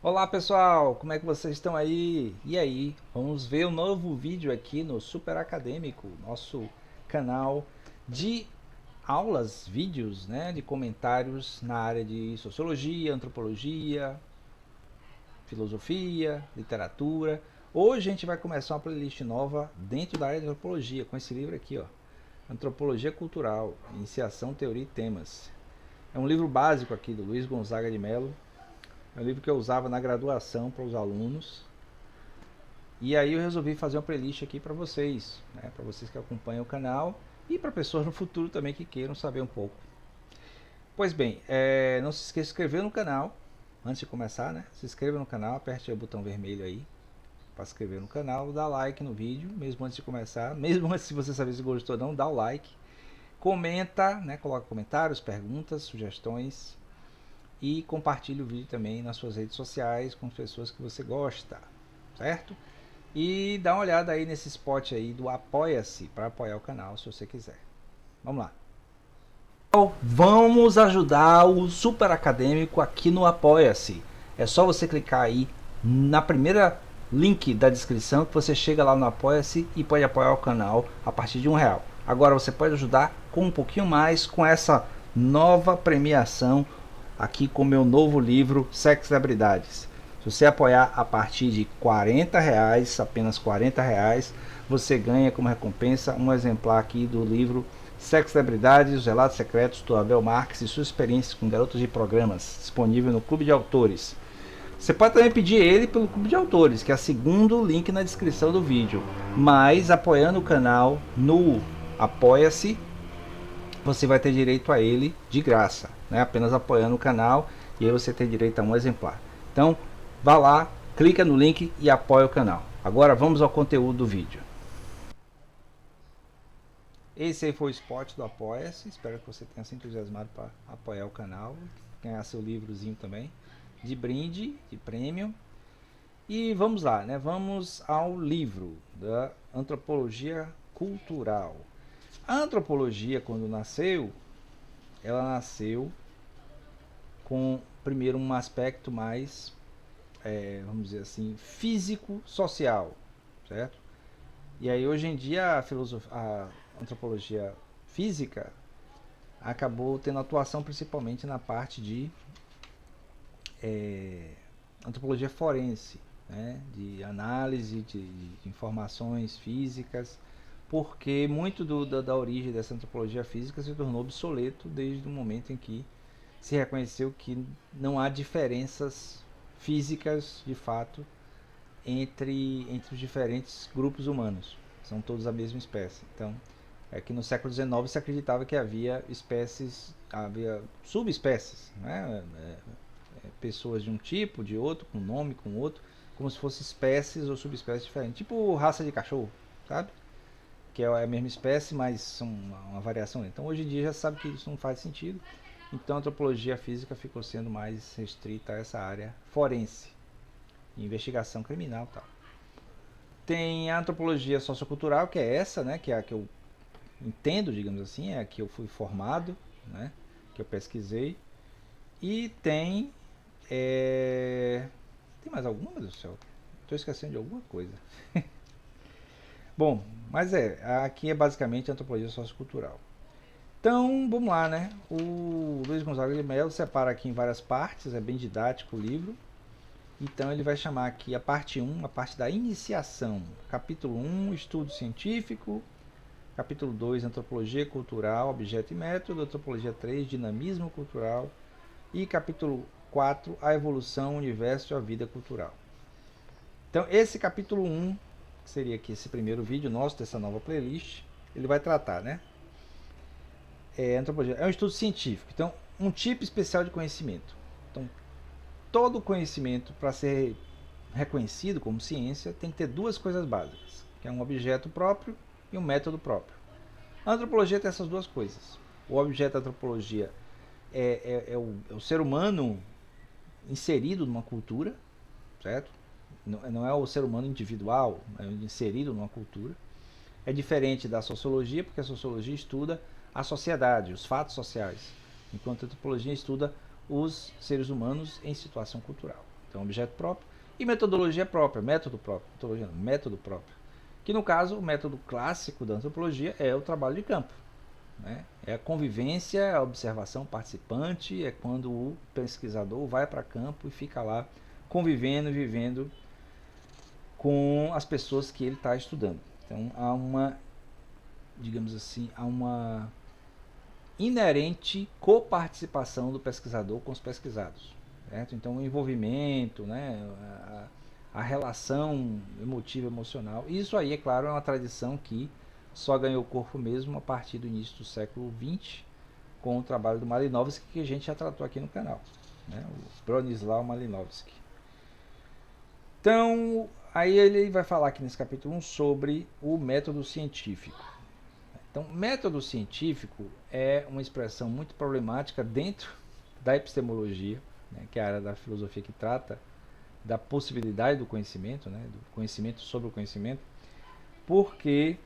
Olá pessoal, como é que vocês estão aí? E aí, vamos ver um novo vídeo aqui no Super Acadêmico, nosso canal de aulas, vídeos, né, de comentários na área de sociologia, antropologia, filosofia, literatura. Hoje a gente vai começar uma playlist nova dentro da área de antropologia, com esse livro aqui, ó, Antropologia Cultural, Iniciação, Teoria e Temas. É um livro básico aqui do Luiz Gonzaga de Mello. É um livro que eu usava na graduação para os alunos. E aí eu resolvi fazer uma playlist aqui para vocês, né? Para vocês que acompanham o canal e para pessoas no futuro também que queiram saber um pouco. Pois bem, não se esqueça de se inscrever no canal. Antes de começar, né? Se inscreva no canal, aperte o botão vermelho aí para se inscrever no canal, dá like no vídeo, mesmo antes de começar, mesmo antes de você saber se gostou ou não, dá o like. Comenta, né? Coloca comentários, perguntas, sugestões e compartilhe o vídeo também nas suas redes sociais com as pessoas que você gosta, certo? E dá uma olhada aí nesse spot aí do Apoia-se para apoiar o canal se você quiser. Vamos lá. Então, vamos ajudar o Super Acadêmico aqui no Apoia-se. É só você clicar aí na primeira link da descrição que você chega lá no Apoia-se e pode apoiar o canal a partir de R$ 1. Agora você pode ajudar com um pouquinho mais com essa nova premiação aqui com o meu novo livro Sexo e Celebridades. Se você apoiar a partir de R$ 40, apenas R$ 40, você ganha como recompensa um exemplar aqui do livro Sexo e Celebridades, os relatos secretos do Abel Marques e suas experiências com garotos de programas, disponível no Clube de Autores. Você pode também pedir ele pelo Clube de Autores, que é o segundo link na descrição do vídeo. Mas apoiando o canal no Apoia-se, você vai ter direito a ele de graça, né? Apenas apoiando o canal e aí você tem direito a um exemplar. Então, vá lá, clica no link e apoia o canal. Agora vamos ao conteúdo do vídeo. Esse aí foi o spot do Apoia-se. Espero que você tenha se entusiasmado para apoiar o canal, ganhar seu livrozinho também de brinde, de prêmio. E vamos lá, né? Vamos ao livro da Antropologia Cultural. A antropologia, quando nasceu, ela nasceu com primeiro um aspecto mais, vamos dizer assim, físico-social, certo? E aí hoje em dia a antropologia física acabou tendo atuação principalmente na parte de antropologia forense, né? De análise de informações físicas, porque muito da origem dessa antropologia física se tornou obsoleto desde o momento em que se reconheceu que não há diferenças físicas de fato entre os diferentes grupos humanos. São todos a mesma espécie. Então, é que no século XIX se acreditava que havia espécies, havia subespécies, né? Pessoas de um tipo, de outro, com um nome, com outro, como se fossem espécies ou subespécies diferentes. Tipo raça de cachorro, sabe? Que é a mesma espécie, mas são uma variação. Então hoje em dia já sabe que isso não faz sentido. Então a antropologia física ficou sendo mais restrita a essa área forense, investigação criminal e tal. Tem a antropologia sociocultural, que é essa, né, que é a que eu entendo, digamos assim, é a que eu fui formado, né, que eu pesquisei. E tem. Tem mais alguma, meu Deus do céu? Estou esquecendo de alguma coisa. Bom, mas aqui é basicamente a antropologia sociocultural. Então, vamos lá, né? O Luiz Gonzaga de Mello separa aqui em várias partes, é bem didático o livro. Então ele vai chamar aqui a parte 1, a parte da iniciação. Capítulo 1, estudo científico. Capítulo 2, antropologia cultural, objeto e método. Antropologia 3, dinamismo cultural. E capítulo 4, a evolução, o universo e a vida cultural. Então esse capítulo 1, que seria aqui esse primeiro vídeo nosso dessa nova playlist, ele vai tratar, né? Antropologia é um estudo científico, então um tipo especial de conhecimento. Então todo conhecimento, para ser reconhecido como ciência, tem que ter duas coisas básicas, que é um objeto próprio e um método próprio. A antropologia tem essas duas coisas. O objeto da antropologia é o ser humano inserido numa cultura, certo? Não é o ser humano individual, é inserido numa cultura. É diferente da sociologia, porque a sociologia estuda a sociedade, os fatos sociais, enquanto a antropologia estuda os seres humanos em situação cultural. Então, objeto próprio e metodologia própria, método próprio, metodologia não, método próprio. Que no caso, o método clássico da antropologia é o trabalho de campo. Né? É a convivência, a observação participante, é quando o pesquisador vai para campo e fica lá convivendo, vivendo com as pessoas que ele está estudando. Então há uma, digamos assim, há uma inerente coparticipação do pesquisador com os pesquisados. Certo? Então o envolvimento, né, a relação emotiva, emocional, isso aí, é claro, é uma tradição que só ganhou corpo mesmo a partir do início do século XX, com o trabalho do Malinowski, que a gente já tratou aqui no canal, né, o Bronislaw Malinowski. Então, aí ele vai falar aqui nesse capítulo 1 sobre o método científico. Então, método científico é uma expressão muito problemática dentro da epistemologia, né, que é a área da filosofia que trata da possibilidade do conhecimento, né, do conhecimento sobre o conhecimento, porque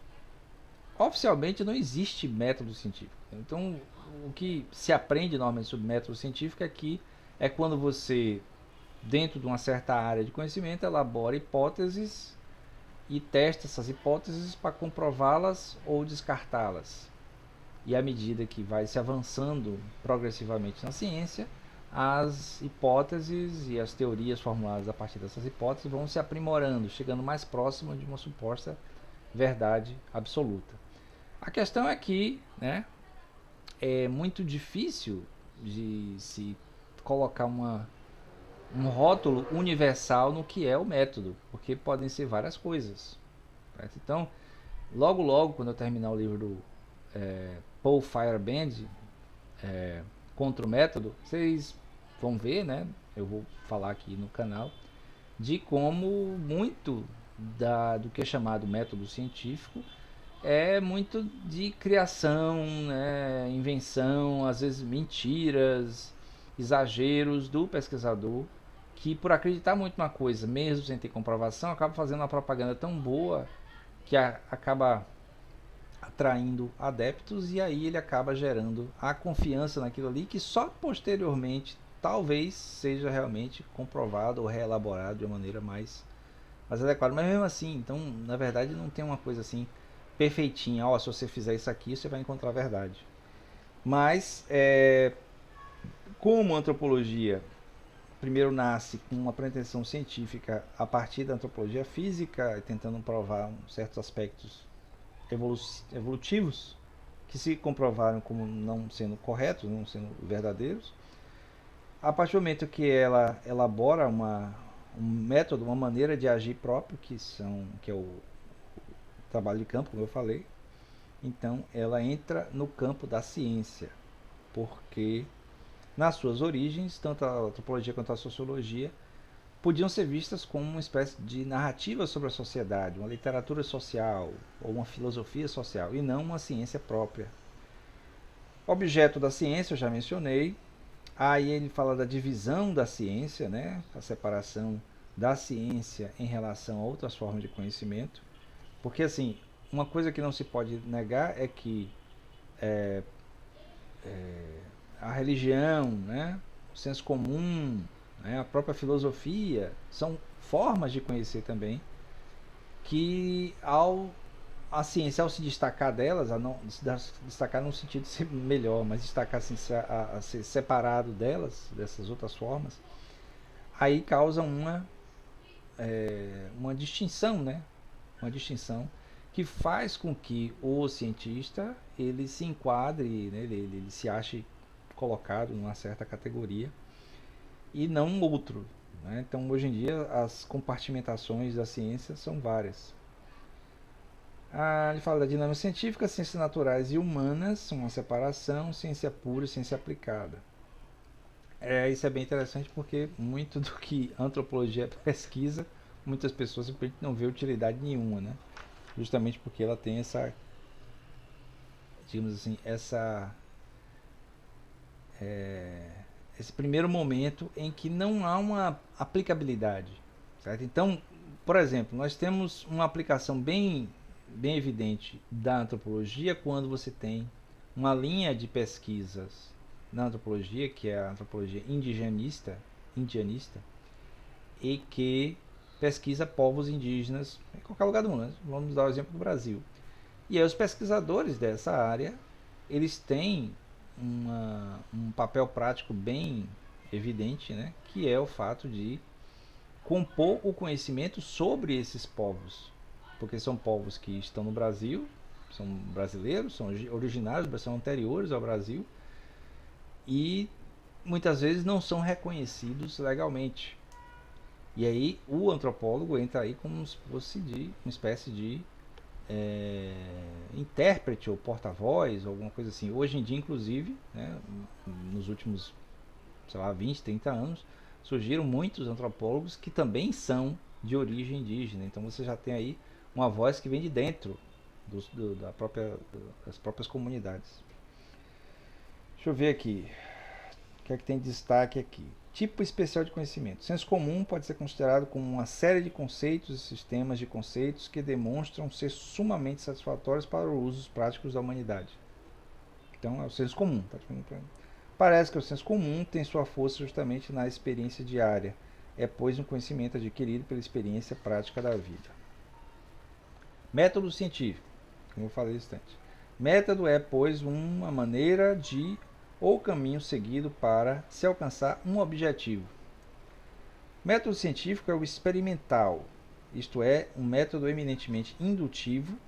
oficialmente não existe método científico. Então, o que se aprende normalmente sobre método científico é quando você, dentro de uma certa área de conhecimento, elabora hipóteses e testa essas hipóteses para comprová-las ou descartá-las. E à medida que vai se avançando progressivamente na ciência, as hipóteses e as teorias formuladas a partir dessas hipóteses vão se aprimorando, chegando mais próximo de uma suposta verdade absoluta. A questão é que, né, é muito difícil de se colocar um rótulo universal no que é o método, porque podem ser várias coisas. Certo? Então, logo, quando eu terminar o livro do Paul Feyerabend, Contra o Método, vocês vão ver, né? Eu vou falar aqui no canal, de como muito do que é chamado método científico é muito de criação, né, invenção, às vezes mentiras, exageros do pesquisador, que por acreditar muito numa coisa, mesmo sem ter comprovação, acaba fazendo uma propaganda tão boa que acaba atraindo adeptos, e aí ele acaba gerando a confiança naquilo ali, que só posteriormente talvez seja realmente comprovado ou reelaborado de uma maneira mais adequada. Mas mesmo assim, então, na verdade, não tem uma coisa assim perfeitinha. Se você fizer isso aqui, você vai encontrar a verdade. Mas, como a antropologia primeiro nasce com uma pretensão científica a partir da antropologia física, tentando provar certos aspectos evolutivos que se comprovaram como não sendo corretos, não sendo verdadeiros, a partir do momento que ela elabora um método, uma maneira de agir próprio, que é o trabalho de campo, como eu falei, então ela entra no campo da ciência, porque nas suas origens, tanto a antropologia quanto a sociologia podiam ser vistas como uma espécie de narrativa sobre a sociedade, uma literatura social ou uma filosofia social, e não uma ciência própria. Objeto da ciência, eu já mencionei. Aí ele fala da divisão da ciência, né? A separação da ciência em relação a outras formas de conhecimento. Porque, assim, uma coisa que não se pode negar é que a religião, né? O senso comum, né? A própria filosofia são formas de conhecer também que a ciência, ao se destacar delas, a não se destacar no sentido de ser melhor, mas destacar assim, a ser separado delas, dessas outras formas, aí causa uma distinção, né? Uma distinção que faz com que o cientista ele se enquadre, né? Ele se ache colocado numa certa categoria e não um outro. Né? Então, hoje em dia, as compartimentações da ciência são várias. Ele fala da dinâmica científica, ciências naturais e humanas, uma separação, ciência pura e ciência aplicada. Isso é bem interessante porque muito do que a antropologia pesquisa, muitas pessoas simplesmente não vê utilidade nenhuma, né? Justamente porque ela tem essa, digamos assim, esse primeiro momento em que não há uma aplicabilidade, certo? Então, por exemplo, nós temos uma aplicação bem evidente da antropologia quando você tem uma linha de pesquisas na antropologia, que é a antropologia indianista, e que pesquisa povos indígenas em qualquer lugar do mundo, né? Vamos dar o exemplo do Brasil. E aí os pesquisadores dessa área, eles têm um papel prático bem evidente, né? Que é o fato de compor o conhecimento sobre esses povos, porque são povos que estão no Brasil, são brasileiros, são originários, são anteriores ao Brasil e muitas vezes não são reconhecidos legalmente. E aí o antropólogo entra aí como se fosse de uma espécie de intérprete ou porta-voz, alguma coisa assim. Hoje em dia, inclusive, né, nos últimos, sei lá, 20, 30 anos, surgiram muitos antropólogos que também são de origem indígena. Então você já tem aí uma voz que vem de dentro das próprias comunidades. Deixa eu ver aqui. O que é que tem de destaque aqui? Tipo especial de conhecimento. Senso comum pode ser considerado como uma série de conceitos e sistemas de conceitos que demonstram ser sumamente satisfatórios para os usos práticos da humanidade. Então é o senso comum. Tá? Parece que o senso comum tem sua força justamente na experiência diária. É, pois, um conhecimento adquirido pela experiência prática da vida. Método científico, como eu falei antes. Método é, pois, uma maneira de ou caminho seguido para se alcançar um objetivo. Método científico é o experimental, isto é, um método eminentemente indutivo,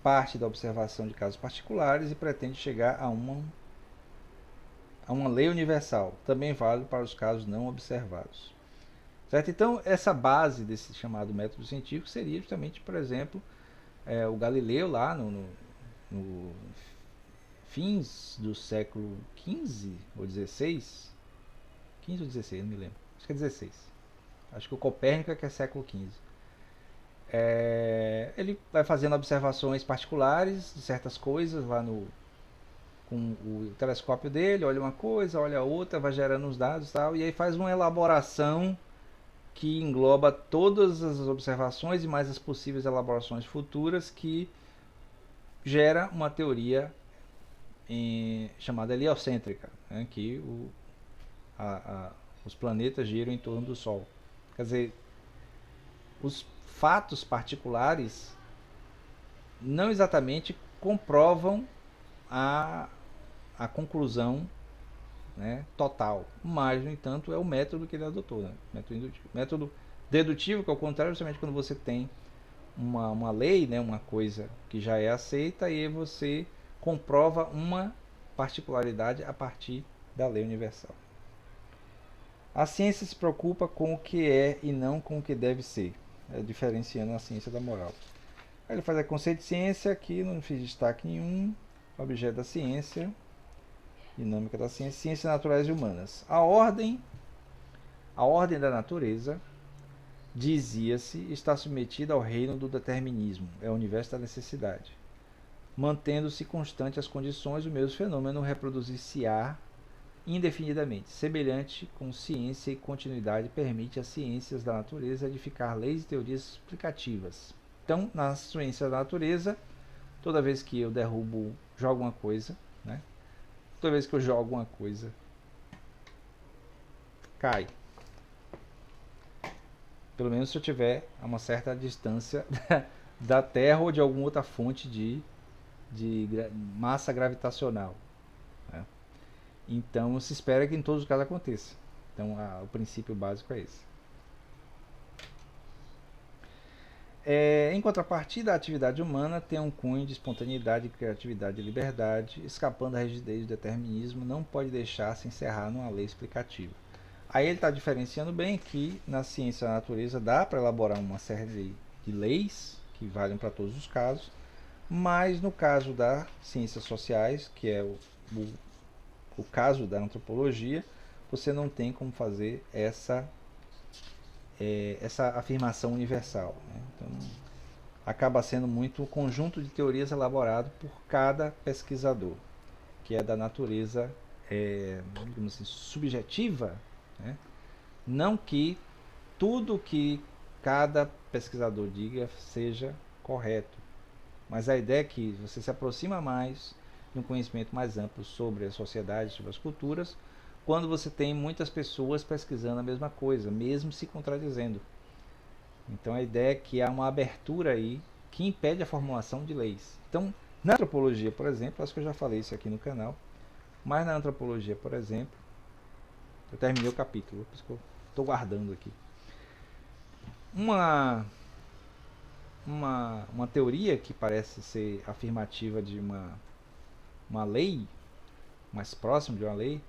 parte da observação de casos particulares e pretende chegar a uma lei universal, também válido para os casos não observados. Certo? Então, essa base desse chamado método científico seria justamente, por exemplo, o Galileu lá no fins do século XV ou XVI, 15 ou 16, não me lembro, acho que é 16. Acho que o Copérnico é que é século XV. Ele vai fazendo observações particulares de certas coisas lá com o telescópio dele, olha uma coisa, olha outra, vai gerando os dados e tal, e aí faz uma elaboração que engloba todas as observações e mais as possíveis elaborações futuras, que gera uma teoria chamada heliocêntrica, né, que os planetas giram em torno do Sol. Quer dizer, os fatos particulares não exatamente comprovam a conclusão, né, total, mas, no entanto, é o método que ele adotou, né? Método dedutivo, que é o contrário, justamente quando você tem uma lei, né, uma coisa que já é aceita, e você comprova uma particularidade a partir da lei universal. A ciência se preocupa com o que é e não com o que deve ser, diferenciando a ciência da moral. Aí ele faz a conceito de ciência, aqui não fiz destaque nenhum. Objeto da ciência, dinâmica da ciência, ciências naturais e humanas. A ordem da natureza, dizia-se, está submetida ao reino do determinismo, é o universo da necessidade. Mantendo-se constante as condições, o mesmo fenômeno reproduzir-se-á indefinidamente. Semelhante com ciência e continuidade permite às ciências da natureza edificar leis e teorias explicativas. Então, na ciência da natureza, toda vez que eu jogo uma coisa, né? Toda vez que eu jogo uma coisa, cai. Pelo menos se eu tiver a uma certa distância da Terra ou de alguma outra fonte de massa gravitacional, né? Então se espera que em todos os casos aconteça. Então o princípio básico é esse. Em contrapartida, a atividade humana tem um cunho de espontaneidade, criatividade e liberdade, escapando da rigidez do determinismo, não pode deixar se encerrar numa lei explicativa. Aí ele está diferenciando bem que na ciência da natureza dá para elaborar uma série de leis que valem para todos os casos, mas no caso das ciências sociais, que é o caso da antropologia, você não tem como fazer essa afirmação universal, né? Então, acaba sendo muito um conjunto de teorias elaborado por cada pesquisador, que é da natureza, digamos assim, subjetiva, né? Não que tudo que cada pesquisador diga seja correto, mas a ideia é que você se aproxima mais de um conhecimento mais amplo sobre a sociedade, sobre as culturas, quando você tem muitas pessoas pesquisando a mesma coisa, mesmo se contradizendo. Então a ideia é que há uma abertura aí que impede a formulação de leis. Então, na antropologia, por exemplo, acho que eu já falei isso aqui no canal, mas na antropologia, por exemplo, eu terminei o capítulo, por isso que eu estou guardando aqui. Uma, uma teoria que parece ser afirmativa de uma lei, mais próximo de uma lei,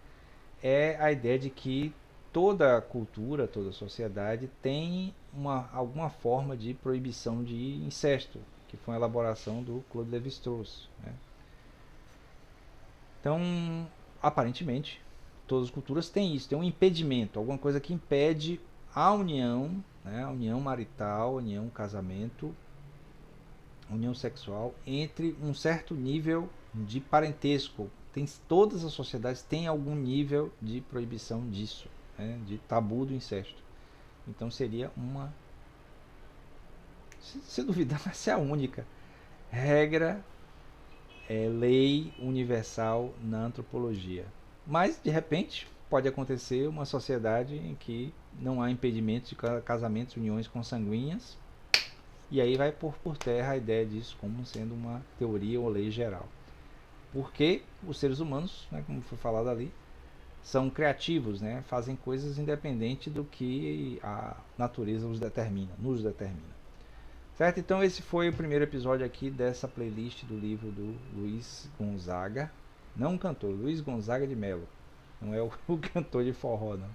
é a ideia de que toda cultura, toda sociedade tem alguma forma de proibição de incesto, que foi uma elaboração do Claude Lévi-Strauss, né? Então, aparentemente, todas as culturas têm isso, tem um impedimento, alguma coisa que impede a união, né, a união marital, a união casamento, a união sexual entre um certo nível de parentesco. Todas as sociedades têm algum nível de proibição disso, né, de tabu do incesto. Então seria uma, se duvidar, vai ser a única regra, lei universal na antropologia. Mas de repente pode acontecer uma sociedade em que não há impedimentos de casamentos, uniões consanguíneas, e aí vai pôr por terra a ideia disso como sendo uma teoria ou lei geral. Porque os seres humanos, né, como foi falado ali, são criativos, né, fazem coisas independente do que a natureza nos determina. Certo? Então esse foi o primeiro episódio aqui dessa playlist do livro do Luiz Gonzaga. Não o cantor, Luiz Gonzaga de Melo. Não é o cantor de forró, não.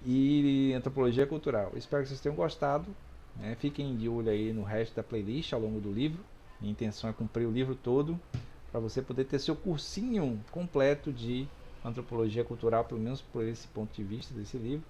E antropologia cultural. Espero que vocês tenham gostado. Né? Fiquem de olho aí no resto da playlist ao longo do livro. Minha intenção é cumprir o livro todo para você poder ter seu cursinho completo de antropologia cultural, pelo menos por esse ponto de vista desse livro.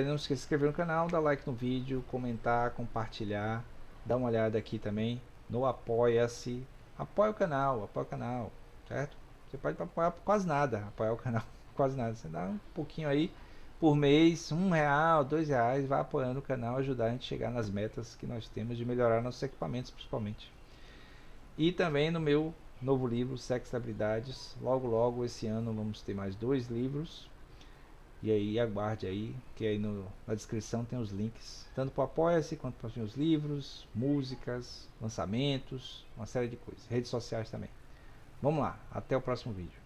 Não esqueça de se inscrever no canal, dar like no vídeo, comentar, compartilhar. Dá uma olhada aqui também no Apoia-se. Apoia o canal, certo? Você pode apoiar por quase nada, apoiar o canal quase nada. Você dá um pouquinho aí por mês, R$ 1, R$ 2, vai apoiando o canal, ajudar a gente a chegar nas metas que nós temos de melhorar nossos equipamentos, principalmente. E também no meu novo livro, Sexo e Habilidades. Logo, logo, esse ano vamos ter mais 2 livros. E aí aguarde aí, que aí na descrição tem os links, tanto para o Apoia-se quanto para os meus livros, músicas, lançamentos, uma série de coisas. Redes sociais também. Vamos lá, até o próximo vídeo.